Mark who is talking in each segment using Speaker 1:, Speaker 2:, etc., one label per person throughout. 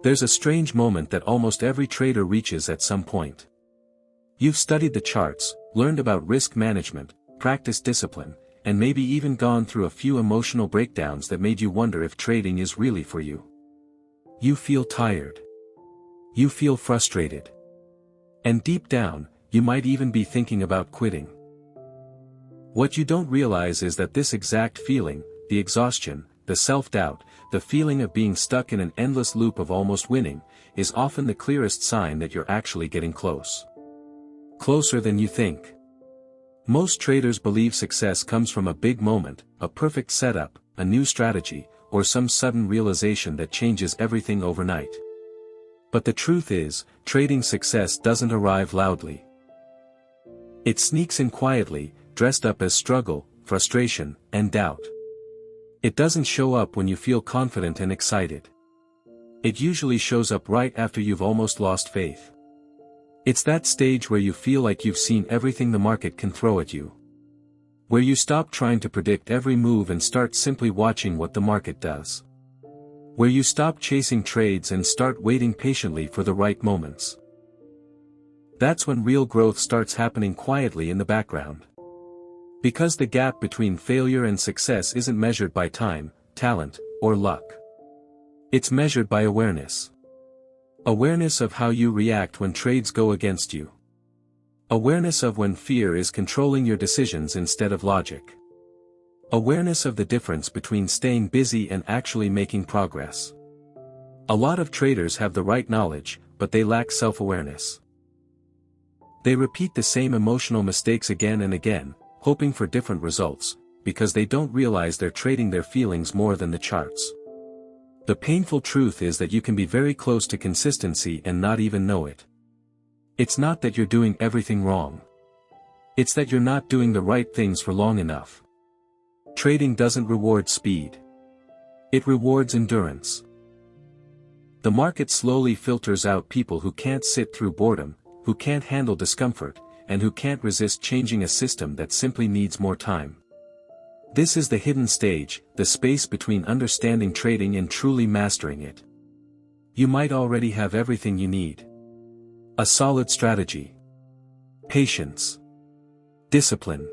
Speaker 1: There's a strange moment that almost every trader reaches at some point. You've studied the charts, learned about risk management, practiced discipline, and maybe even gone through a few emotional breakdowns that made you wonder if trading is really for you. You feel tired. You feel frustrated. And deep down, you might even be thinking about quitting. What you don't realize is that this exact feeling, the exhaustion, the self-doubt, the feeling of being stuck in an endless loop of almost winning, is often the clearest sign that you're actually getting close. Closer than you think. Most traders believe success comes from a big moment, a perfect setup, a new strategy, or some sudden realization that changes everything overnight. But the truth is, trading success doesn't arrive loudly. It sneaks in quietly, dressed up as struggle, frustration, and doubt. It doesn't show up when you feel confident and excited. It usually shows up right after you've almost lost faith. It's that stage where you feel like you've seen everything the market can throw at you. Where you stop trying to predict every move and start simply watching what the market does. Where you stop chasing trades and start waiting patiently for the right moments. That's when real growth starts happening quietly in the background. Because the gap between failure and success isn't measured by time, talent, or luck. It's measured by awareness. Awareness of how you react when trades go against you. Awareness of when fear is controlling your decisions instead of logic. Awareness of the difference between staying busy and actually making progress. A lot of traders have the right knowledge, but they lack self-awareness. They repeat the same emotional mistakes again and again, hoping for different results, because they don't realize they're trading their feelings more than the charts. The painful truth is that you can be very close to consistency and not even know it. It's not that you're doing everything wrong. It's that you're not doing the right things for long enough. Trading doesn't reward speed. It rewards endurance. The market slowly filters out people who can't sit through boredom, who can't handle discomfort, and who can't resist changing a system that simply needs more time. This is the hidden stage, the space between understanding trading and truly mastering it. You might already have everything you need. A solid strategy. Patience. Discipline.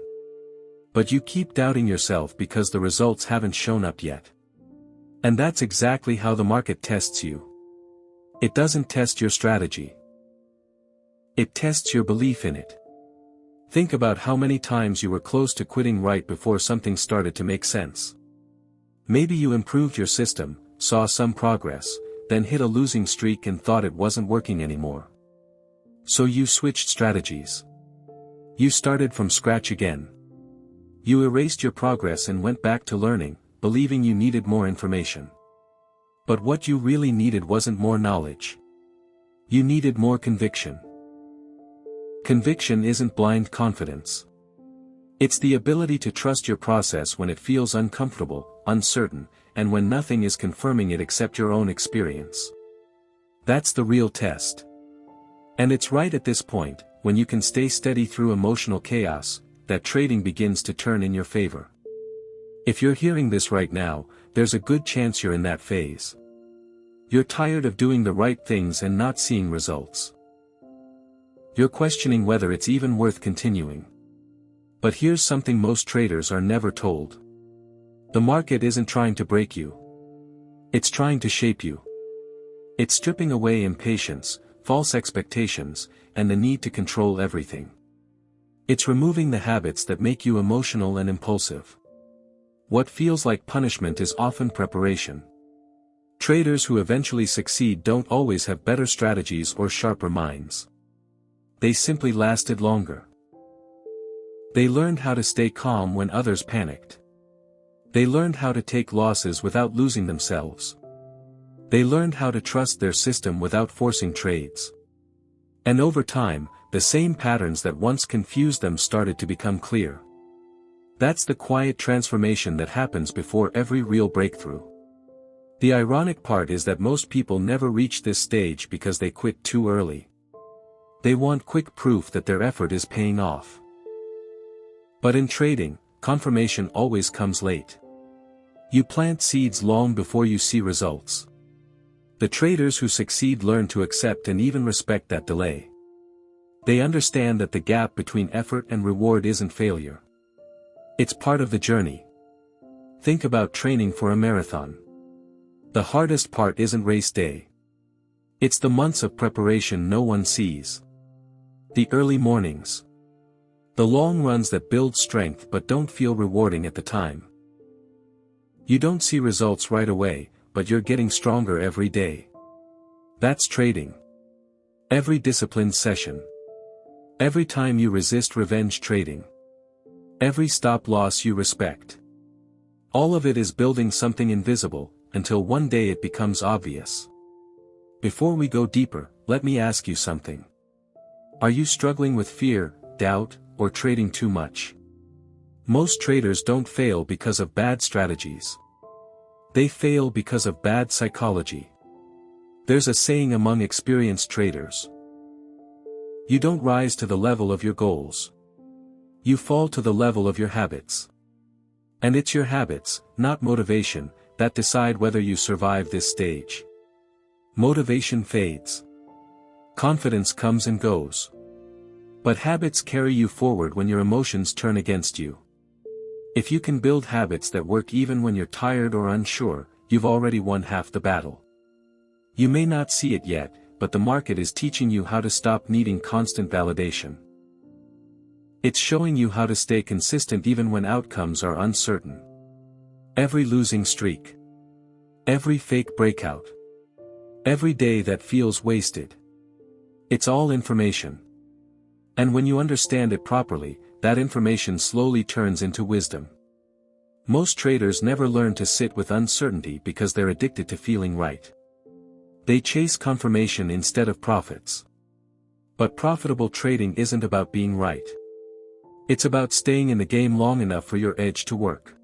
Speaker 1: But you keep doubting yourself because the results haven't shown up yet. And that's exactly how the market tests you. It doesn't test your strategy. It tests your belief in it. Think about how many times you were close to quitting right before something started to make sense. Maybe you improved your system, saw some progress, then hit a losing streak and thought it wasn't working anymore. So you switched strategies. You started from scratch again. You erased your progress and went back to learning, believing you needed more information. But what you really needed wasn't more knowledge. You needed more conviction. Conviction isn't blind confidence. It's the ability to trust your process when it feels uncomfortable, uncertain, and when nothing is confirming it except your own experience. That's the real test. And it's right at this point, when you can stay steady through emotional chaos, that trading begins to turn in your favor. If you're hearing this right now, there's a good chance you're in that phase. You're tired of doing the right things and not seeing results. You're questioning whether it's even worth continuing. But here's something most traders are never told. The market isn't trying to break you. It's trying to shape you. It's stripping away impatience, false expectations, and the need to control everything. It's removing the habits that make you emotional and impulsive. What feels like punishment is often preparation. Traders who eventually succeed don't always have better strategies or sharper minds. They simply lasted longer. They learned how to stay calm when others panicked. They learned how to take losses without losing themselves. They learned how to trust their system without forcing trades. And over time, the same patterns that once confused them started to become clear. That's the quiet transformation that happens before every real breakthrough. The ironic part is that most people never reach this stage because they quit too early. They want quick proof that their effort is paying off. But in trading, confirmation always comes late. You plant seeds long before you see results. The traders who succeed learn to accept and even respect that delay. They understand that the gap between effort and reward isn't failure. It's part of the journey. Think about training for a marathon. The hardest part isn't race day. It's the months of preparation no one sees. The early mornings. The long runs that build strength but don't feel rewarding at the time. You don't see results right away, but you're getting stronger every day. That's trading. Every disciplined session. Every time you resist revenge trading. Every stop loss you respect. All of it is building something invisible, until one day it becomes obvious. Before we go deeper, let me ask you something. Are you struggling with fear, doubt, or trading too much? Most traders don't fail because of bad strategies. They fail because of bad psychology. There's a saying among experienced traders. You don't rise to the level of your goals. You fall to the level of your habits. And it's your habits, not motivation, that decide whether you survive this stage. Motivation fades. Confidence comes and goes. But habits carry you forward when your emotions turn against you. If you can build habits that work even when you're tired or unsure, you've already won half the battle. You may not see it yet, but the market is teaching you how to stop needing constant validation. It's showing you how to stay consistent even when outcomes are uncertain. Every losing streak. Every fake breakout. Every day that feels wasted. It's all information. And when you understand it properly, that information slowly turns into wisdom. Most traders never learn to sit with uncertainty because they're addicted to feeling right. They chase confirmation instead of profits. But profitable trading isn't about being right. It's about staying in the game long enough for your edge to work.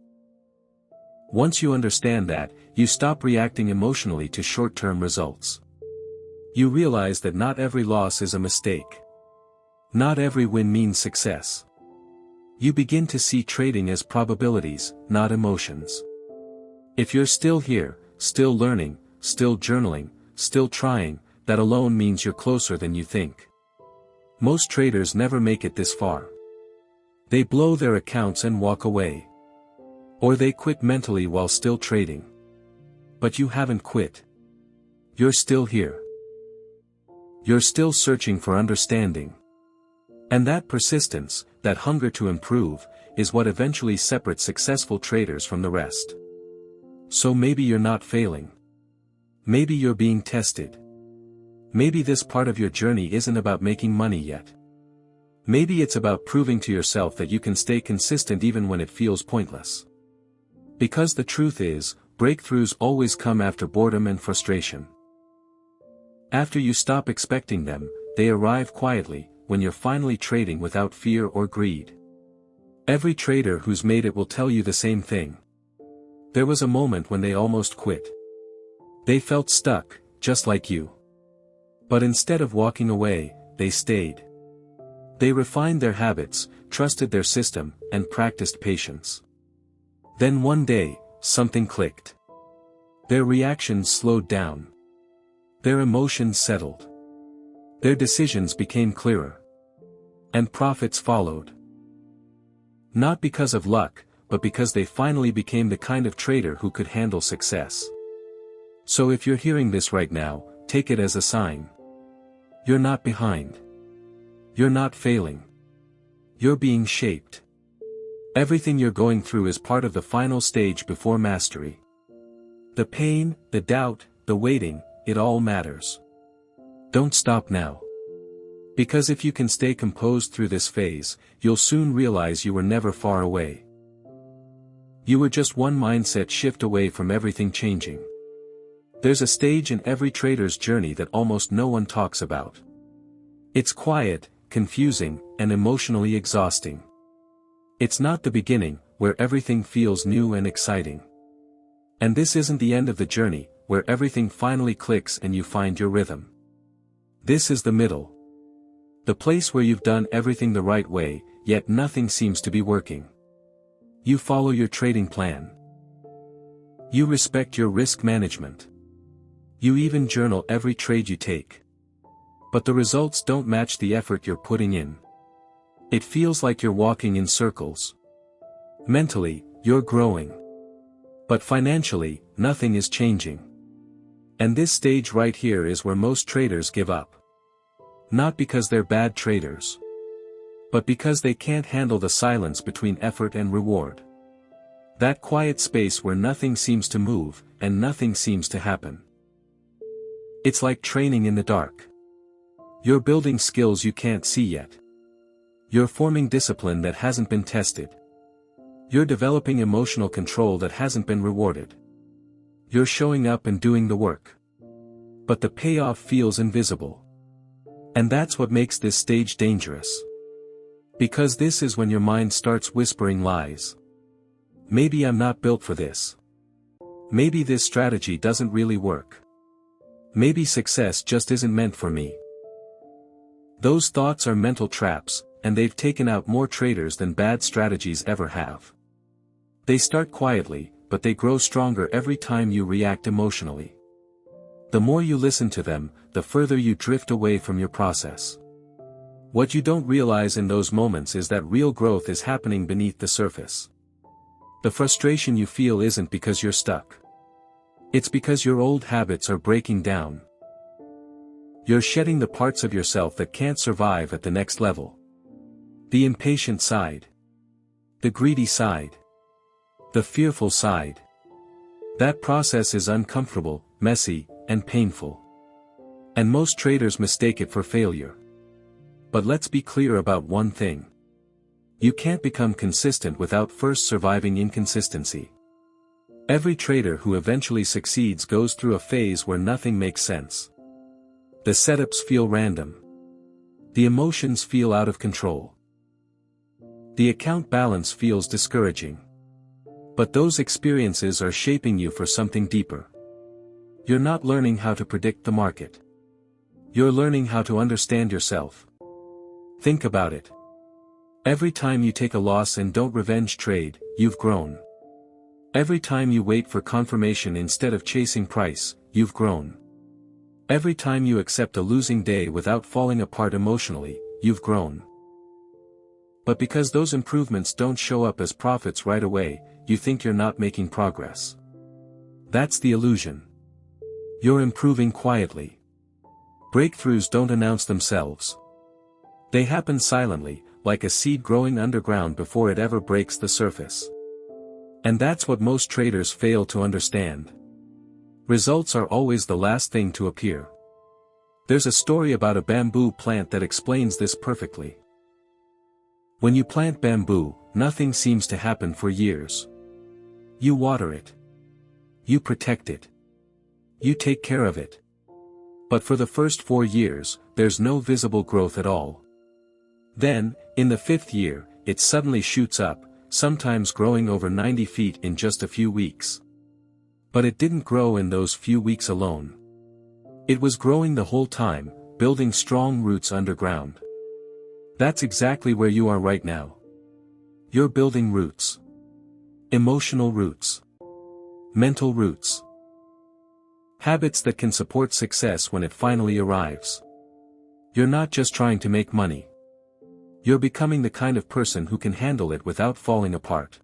Speaker 1: Once you understand that, you stop reacting emotionally to short-term results. You realize that not every loss is a mistake. Not every win means success. You begin to see trading as probabilities, not emotions. If you're still here, still learning, still journaling, still trying, that alone means you're closer than you think. Most traders never make it this far. They blow their accounts and walk away. Or they quit mentally while still trading. But you haven't quit. You're still here. You're still searching for understanding. And that persistence, that hunger to improve, is what eventually separates successful traders from the rest. So maybe you're not failing. Maybe you're being tested. Maybe this part of your journey isn't about making money yet. Maybe it's about proving to yourself that you can stay consistent even when it feels pointless. Because the truth is, breakthroughs always come after boredom and frustration. After you stop expecting them, they arrive quietly, when you're finally trading without fear or greed. Every trader who's made it will tell you the same thing. There was a moment when they almost quit. They felt stuck, just like you. But instead of walking away, they stayed. They refined their habits, trusted their system, and practiced patience. Then one day, something clicked. Their reactions slowed down. Their emotions settled. Their decisions became clearer. And profits followed. Not because of luck, but because they finally became the kind of trader who could handle success. So if you're hearing this right now, take it as a sign. You're not behind. You're not failing. You're being shaped. Everything you're going through is part of the final stage before mastery. The pain, the doubt, the waiting, it all matters. Don't stop now. Because if you can stay composed through this phase, you'll soon realize you were never far away. You were just one mindset shift away from everything changing. There's a stage in every trader's journey that almost no one talks about. It's quiet, confusing, and emotionally exhausting. It's not the beginning, where everything feels new and exciting. And this isn't the end of the journey, where everything finally clicks and you find your rhythm. This is the middle. The place where you've done everything the right way, yet nothing seems to be working. You follow your trading plan. You respect your risk management. You even journal every trade you take. But the results don't match the effort you're putting in. It feels like you're walking in circles. Mentally, you're growing. But financially, nothing is changing. And this stage right here is where most traders give up. Not because they're bad traders, but because they can't handle the silence between effort and reward. That quiet space where nothing seems to move, and nothing seems to happen. It's like training in the dark. You're building skills you can't see yet. You're forming discipline that hasn't been tested. You're developing emotional control that hasn't been rewarded. You're showing up and doing the work. But the payoff feels invisible. And that's what makes this stage dangerous. Because this is when your mind starts whispering lies. Maybe I'm not built for this. Maybe this strategy doesn't really work. Maybe success just isn't meant for me. Those thoughts are mental traps, and they've taken out more traders than bad strategies ever have. They start quietly, but they grow stronger every time you react emotionally. The more you listen to them, the further you drift away from your process. What you don't realize in those moments is that real growth is happening beneath the surface. The frustration you feel isn't because you're stuck. It's because your old habits are breaking down. You're shedding the parts of yourself that can't survive at the next level. The impatient side. The greedy side. The fearful side. That process is uncomfortable, messy, and painful. And most traders mistake it for failure. But let's be clear about one thing. You can't become consistent without first surviving inconsistency. Every trader who eventually succeeds goes through a phase where nothing makes sense. The setups feel random. The emotions feel out of control. The account balance feels discouraging. But those experiences are shaping you for something deeper. You're not learning how to predict the market. You're learning how to understand yourself. Think about it. Every time you take a loss and don't revenge trade, you've grown. Every time you wait for confirmation instead of chasing price, you've grown. Every time you accept a losing day without falling apart emotionally, you've grown. But because those improvements don't show up as profits right away, you think you're not making progress. That's the illusion. You're improving quietly. Breakthroughs don't announce themselves. They happen silently, like a seed growing underground before it ever breaks the surface. And that's what most traders fail to understand. Results are always the last thing to appear. There's a story about a bamboo plant that explains this perfectly. When you plant bamboo, nothing seems to happen for years. You water it. You protect it. You take care of it. But for the first 4 years, there's no visible growth at all. Then, in the 5th year, it suddenly shoots up, sometimes growing over 90 feet in just a few weeks. But it didn't grow in those few weeks alone. It was growing the whole time, building strong roots underground. That's exactly where you are right now. You're building roots. Emotional roots. Mental roots. Habits that can support success when it finally arrives. You're not just trying to make money. You're becoming the kind of person who can handle it without falling apart.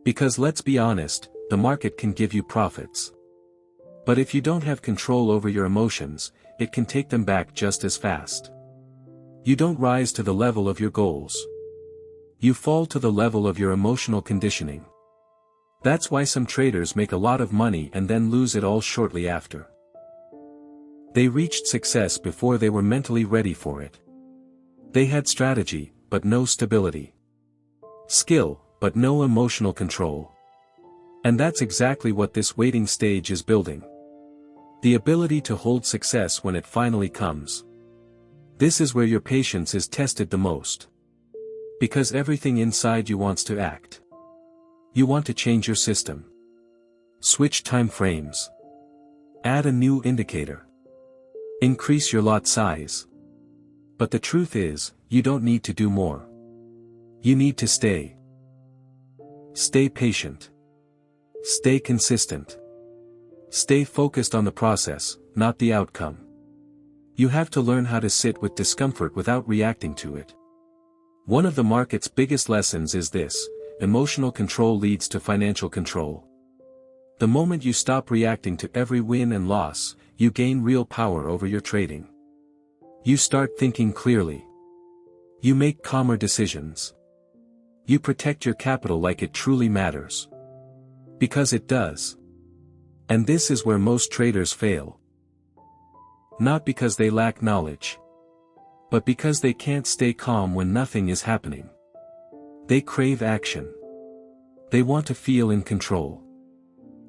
Speaker 1: Because let's be honest, the market can give you profits. But if you don't have control over your emotions, it can take them back just as fast. You don't rise to the level of your goals. You fall to the level of your emotional conditioning. That's why some traders make a lot of money and then lose it all shortly after. They reached success before they were mentally ready for it. They had strategy, but no stability. Skill, but no emotional control. And that's exactly what this waiting stage is building. The ability to hold success when it finally comes. This is where your patience is tested the most. Because everything inside you wants to act. You want to change your system. Switch time frames. Add a new indicator. Increase your lot size. But the truth is, you don't need to do more. You need to stay. Stay patient. Stay consistent. Stay focused on the process, not the outcome. You have to learn how to sit with discomfort without reacting to it. One of the market's biggest lessons is this: emotional control leads to financial control. The moment you stop reacting to every win and loss, you gain real power over your trading. You start thinking clearly. You make calmer decisions. You protect your capital like it truly matters. Because it does. And this is where most traders fail. Not because they lack knowledge, but because they can't stay calm when nothing is happening. They crave action. They want to feel in control.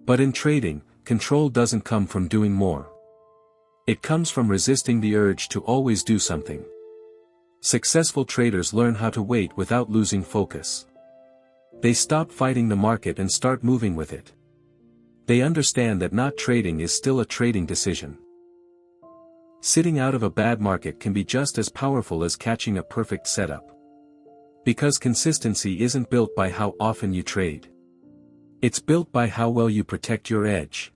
Speaker 1: But in trading, control doesn't come from doing more. It comes from resisting the urge to always do something. Successful traders learn how to wait without losing focus. They stop fighting the market and start moving with it. They understand that not trading is still a trading decision. Sitting out of a bad market can be just as powerful as catching a perfect setup. Because consistency isn't built by how often you trade. It's built by how well you protect your edge.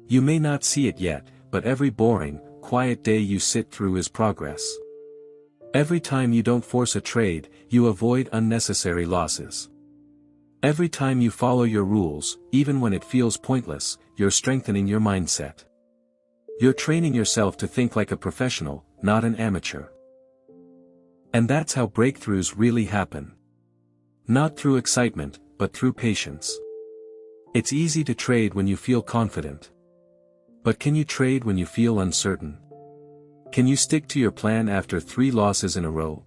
Speaker 1: You may not see it yet, but every boring, quiet day you sit through is progress. Every time you don't force a trade, you avoid unnecessary losses. Every time you follow your rules, even when it feels pointless, you're strengthening your mindset. You're training yourself to think like a professional, not an amateur. And that's how breakthroughs really happen. Not through excitement, but through patience. It's easy to trade when you feel confident. But can you trade when you feel uncertain? Can you stick to your plan after 3 losses in a row?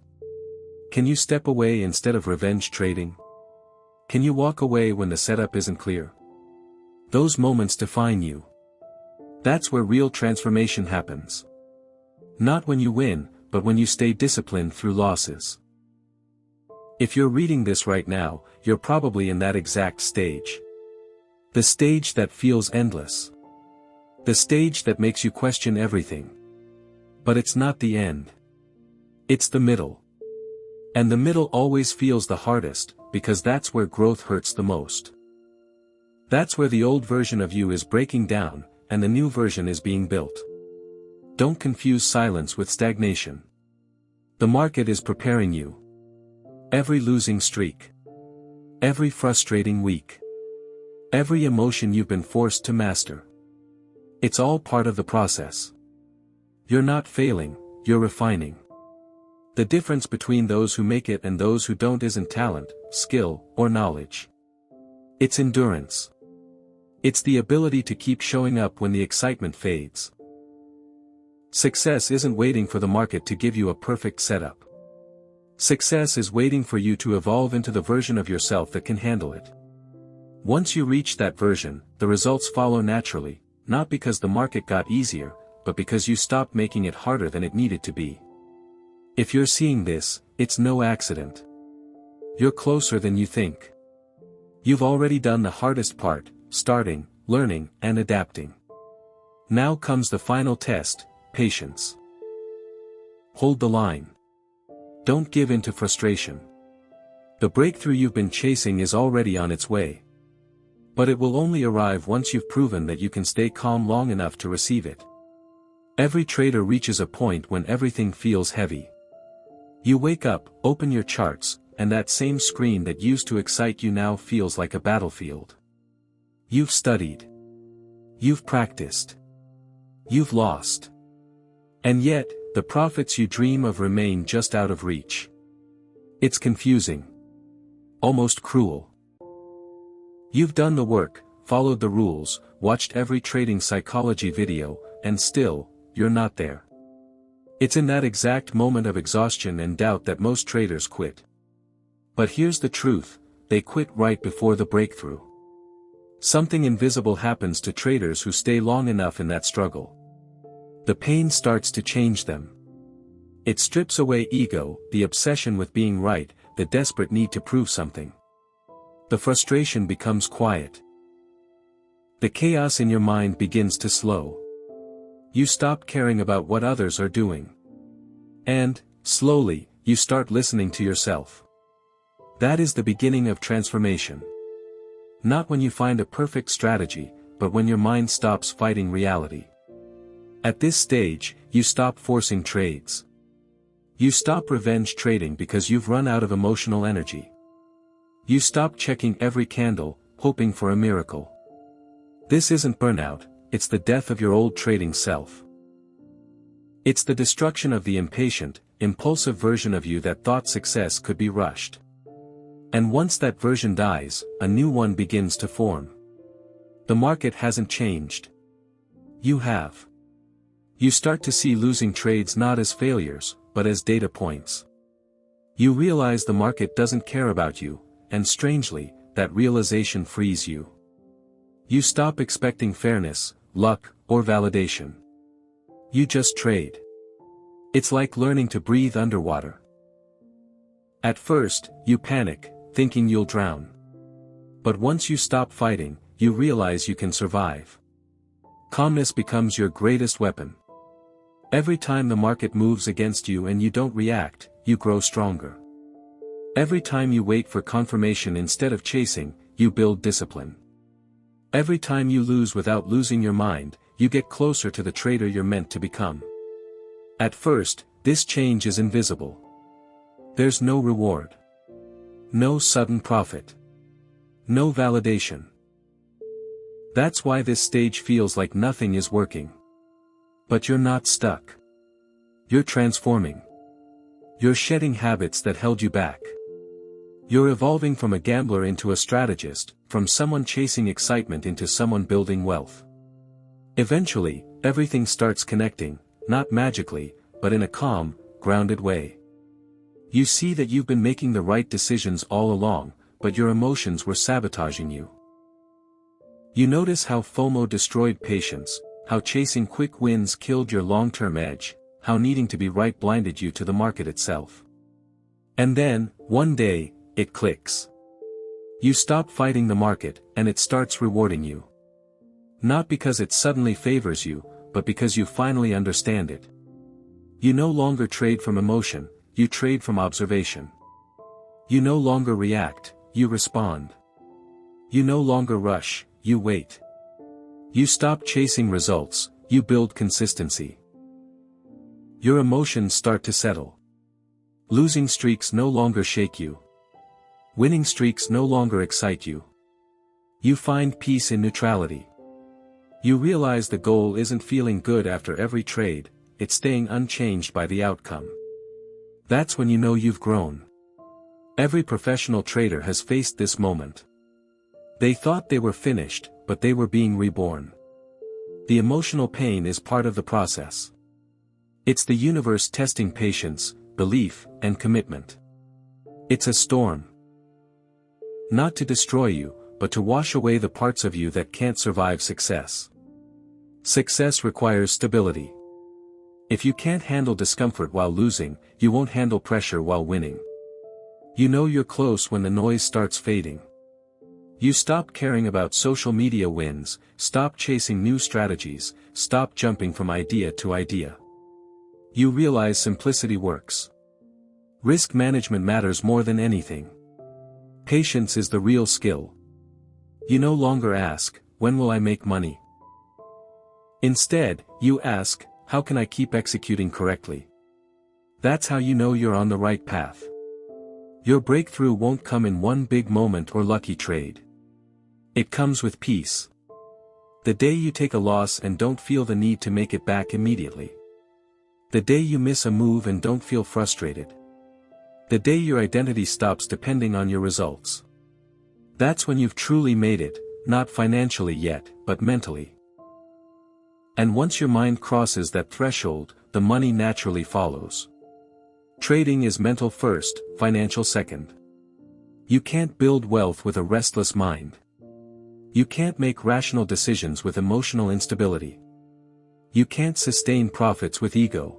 Speaker 1: Can you step away instead of revenge trading? Can you walk away when the setup isn't clear? Those moments define you. That's where real transformation happens. Not when you win, but when you stay disciplined through losses. If you're reading this right now, you're probably in that exact stage. The stage that feels endless. The stage that makes you question everything. But it's not the end. It's the middle. And the middle always feels the hardest, because that's where growth hurts the most. That's where the old version of you is breaking down, and the new version is being built. Don't confuse silence with stagnation. The market is preparing you. Every losing streak. Every frustrating week. Every emotion you've been forced to master. It's all part of the process. You're not failing, you're refining. The difference between those who make it and those who don't isn't talent, skill, or knowledge. It's endurance. It's the ability to keep showing up when the excitement fades. Success isn't waiting for the market to give you a perfect setup. Success is waiting for you to evolve into the version of yourself that can handle it. Once you reach that version, the results follow naturally, not because the market got easier, but because you stopped making it harder than it needed to be. If you're seeing this, it's no accident. You're closer than you think. You've already done the hardest part, starting, learning, and adapting. Now comes the final test, patience. Hold the line. Don't give in to frustration. The breakthrough you've been chasing is already on its way. But it will only arrive once you've proven that you can stay calm long enough to receive it. Every trader reaches a point when everything feels heavy. You wake up, open your charts, and that same screen that used to excite you now feels like a battlefield. You've studied. You've practiced. You've lost. And yet, the profits you dream of remain just out of reach. It's confusing. Almost cruel. You've done the work, followed the rules, watched every trading psychology video, and still, you're not there. It's in that exact moment of exhaustion and doubt that most traders quit. But here's the truth, they quit right before the breakthrough. Something invisible happens to traders who stay long enough in that struggle. The pain starts to change them. It strips away ego, the obsession with being right, the desperate need to prove something. The frustration becomes quiet. The chaos in your mind begins to slow. You stop caring about what others are doing. And, slowly, you start listening to yourself. That is the beginning of transformation. Not when you find a perfect strategy, but when your mind stops fighting reality. At this stage, you stop forcing trades. You stop revenge trading because you've run out of emotional energy. You stop checking every candle, hoping for a miracle. This isn't burnout, it's the death of your old trading self. It's the destruction of the impatient, impulsive version of you that thought success could be rushed. And once that version dies, a new one begins to form. The market hasn't changed. You have. You start to see losing trades not as failures, but as data points. You realize the market doesn't care about you, and strangely, that realization frees you. You stop expecting fairness, luck, or validation. You just trade. It's like learning to breathe underwater. At first, you panic, thinking you'll drown. But once you stop fighting, you realize you can survive. Calmness becomes your greatest weapon. Every time the market moves against you and you don't react, you grow stronger. Every time you wait for confirmation instead of chasing, you build discipline. Every time you lose without losing your mind, you get closer to the trader you're meant to become. At first, this change is invisible. There's no reward. No sudden profit. No validation. That's why this stage feels like nothing is working. But you're not stuck. You're transforming. You're shedding habits that held you back. You're evolving from a gambler into a strategist, from someone chasing excitement into someone building wealth. Eventually, everything starts connecting, not magically, but in a calm, grounded way. You see that you've been making the right decisions all along, but your emotions were sabotaging you. You notice how FOMO destroyed patience, how chasing quick wins killed your long-term edge, how needing to be right blinded you to the market itself. And then, one day, it clicks. You stop fighting the market, and it starts rewarding you. Not because it suddenly favors you, but because you finally understand it. You no longer trade from emotion, you trade from observation. You no longer react, you respond. You no longer rush, you wait. You stop chasing results, you build consistency. Your emotions start to settle. Losing streaks no longer shake you. Winning streaks no longer excite you. You find peace in neutrality. You realize the goal isn't feeling good after every trade, it's staying unchanged by the outcome. That's when you know you've grown. Every professional trader has faced this moment. They thought they were finished, but they were being reborn. The emotional pain is part of the process. It's the universe testing patience, belief, and commitment. It's a storm. Not to destroy you, but to wash away the parts of you that can't survive success. Success requires stability. If you can't handle discomfort while losing, you won't handle pressure while winning. You know you're close when the noise starts fading. You stop caring about social media wins, stop chasing new strategies, stop jumping from idea to idea. You realize simplicity works. Risk management matters more than anything. Patience is the real skill. You no longer ask, when will I make money? Instead, you ask, how can I keep executing correctly? That's how you know you're on the right path. Your breakthrough won't come in one big moment or lucky trade. It comes with peace. The day you take a loss and don't feel the need to make it back immediately. The day you miss a move and don't feel frustrated. The day your identity stops depending on your results. That's when you've truly made it, not financially yet, but mentally. And once your mind crosses that threshold, the money naturally follows. Trading is mental first, financial second. You can't build wealth with a restless mind. You can't make rational decisions with emotional instability. You can't sustain profits with ego.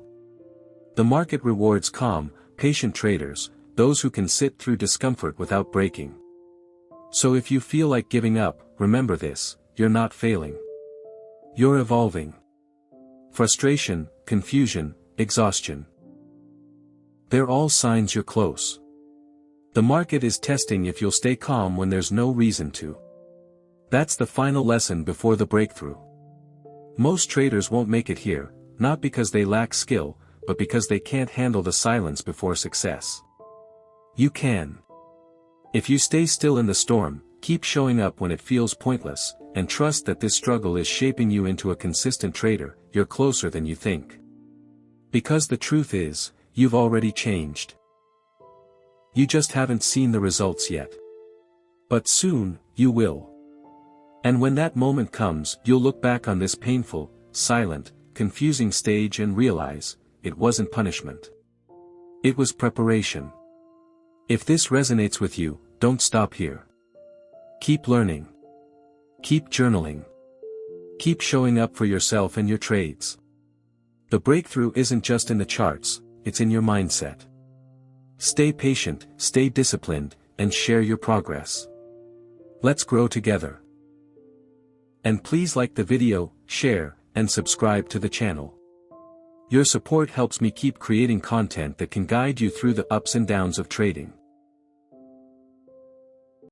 Speaker 1: The market rewards calm, patient traders, those who can sit through discomfort without breaking. So if you feel like giving up, remember this, you're not failing. You're evolving. Frustration, confusion, exhaustion. They're all signs you're close. The market is testing if you'll stay calm when there's no reason to. That's the final lesson before the breakthrough. Most traders won't make it here, not because they lack skill, but because they can't handle the silence before success. You can. If you stay still in the storm, keep showing up when it feels pointless, and trust that this struggle is shaping you into a consistent trader, you're closer than you think. Because the truth is, you've already changed. You just haven't seen the results yet. But soon, you will. And when that moment comes, you'll look back on this painful, silent, confusing stage and realize, it wasn't punishment. It was preparation. If this resonates with you, don't stop here. Keep learning. Keep journaling. Keep showing up for yourself and your trades. The breakthrough isn't just in the charts, it's in your mindset. Stay patient, stay disciplined, and share your progress. Let's grow together. And please like the video, share, and subscribe to the channel. Your support helps me keep creating content that can guide you through the ups and downs of trading.